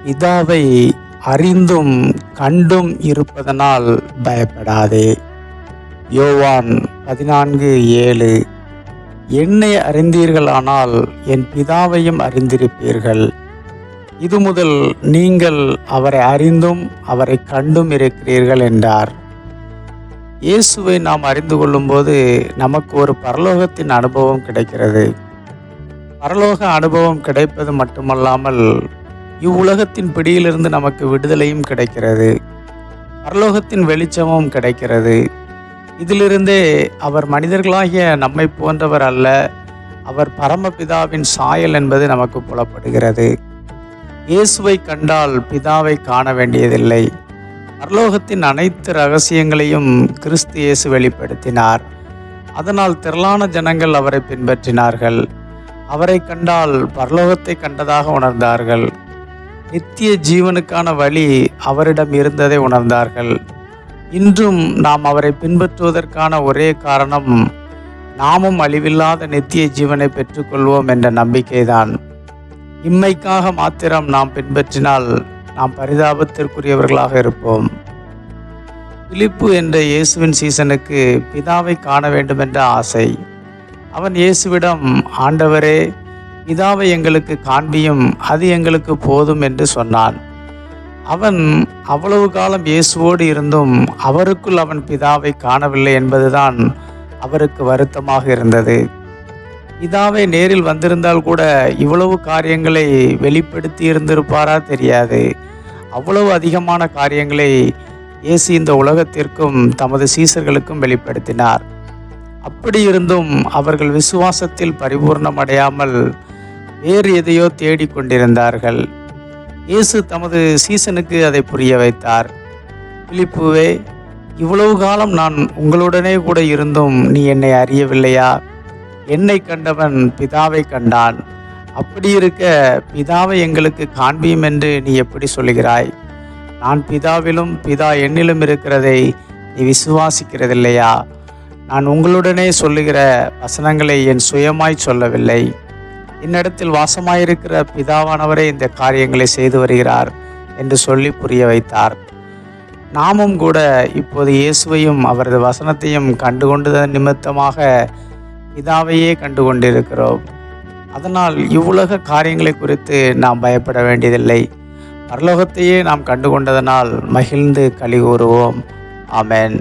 பிதாவை அறிந்தும் கண்டும் இருப்பதனால் பயப்படாதே. யோவான் 14:7. என்னை அறிந்தீர்களானால் என் பிதாவையும் அறிந்திருப்பீர்கள். இது முதல் நீங்கள் அவரை அறிந்தும் அவரை கண்டும் இருக்கிறீர்கள் என்றார். இயேசுவை நாம் அறிந்து கொள்ளும்போது நமக்கு ஒரு பரலோகத்தின் அனுபவம் கிடைக்கிறது. பரலோக அனுபவம் கிடைப்பது மட்டுமல்லாமல் இவ்வுலகத்தின் பிடியிலிருந்து நமக்கு விடுதலையும் கிடைக்கிறது. பரலோகத்தின் வெளிச்சமும் கிடைக்கிறது. இதிலிருந்தே அவர் மனிதர்களாகிய நம்மை போன்றவர் அல்ல, அவர் பரமபிதாவின் சாயல் என்பது நமக்கு புலப்படுகிறது. இயேசுவை கண்டால் பிதாவை காண வேண்டியதில்லை. பரலோகத்தின் அனைத்து ரகசியங்களையும் கிறிஸ்து இயேசு வெளிப்படுத்தினார். அதனால் திரளான ஜனங்கள் அவரை பின்பற்றினார்கள். அவரை கண்டால் பரலோகத்தை கண்டதாக உணர்ந்தார்கள். நித்திய ஜீவனுக்கான வழி அவரிடம் இருந்ததை உணர்ந்தார்கள். இன்றும் நாம் அவரை பின்பற்றுவதற்கான ஒரே காரணம் நாமும் அழிவில்லாத நித்திய ஜீவனை பெற்றுக்கொள்வோம் என்ற நம்பிக்கைதான். இம்மைக்காக மாத்திரம் நாம் பின்பற்றினால் நாம் பரிதாபத்திற்குரியவர்களாக இருப்போம். பிலிப்பு என்ற இயேசுவின் சீசனுக்கு பிதாவை காண வேண்டும் என்ற ஆசை. அவன் இயேசுவிடம், ஆண்டவரே, பிதாவை எங்களுக்கு காண்பியும், அது எங்களுக்கு போதும் என்று சொன்னான். அவன் அவ்வளவு காலம் இயேசுவோடு இருந்தும் அவருக்குள் அவன் பிதாவை காணவில்லை என்பதுதான் அவருக்கு வருத்தமாக இருந்தது. பிதாவை நேரில் வந்திருந்தால் கூட இவ்வளவு காரியங்களை வெளிப்படுத்தி இருந்திருப்பாரா தெரியாது. அவ்வளவு அதிகமான காரியங்களை இயேசு இந்த உலகத்திற்கும் தமது சீசர்களுக்கும் வெளிப்படுத்தினார். அப்படி இருந்தும் அவர்கள் விசுவாசத்தில் பரிபூர்ணமடையாமல் வேறு எதையோ தேடிக்கொண்டிருந்தார்கள். இயேசு தமது சீசனுக்கு அதை புரிய வைத்தார். பிலிப்புவே, இவ்வளவு காலம் நான் உங்களுடனே கூட இருந்தும் நீ என்னை அறியவில்லையா? என்னை கண்டவன் பிதாவை கண்டான். அப்படி இருக்க பிதாவை எங்களுக்கு காண்பியும் என்று நீ எப்படி சொல்கிறாய்? நான் பிதாவிலும் பிதா என்னிலும் இருக்கிறதை நீ விசுவாசிக்கிறதில்லையா? நான் உங்களுடனே சொல்லுகிற வசனங்களை என் சுயமாய் சொல்லவில்லை. என்னிடத்தில் வாசமாயிருக்கிற பிதாவானவரே இந்த காரியங்களை செய்து வருகிறார் என்று சொல்லி புரிய வைத்தார். நாமும் கூட இப்போது இயேசுவையும் அவரது வசனத்தையும் கண்டுகொண்டதன் நிமித்தமாக பிதாவையே கண்டு கொண்டிருக்கிறோம். அதனால் இவ்வுலக காரியங்களை குறித்து நாம் பயப்பட வேண்டியதில்லை. பரலோகத்தையே நாம் கண்டுகொண்டதனால் மகிழ்ந்து களி கூறுவோம். ஆமென்.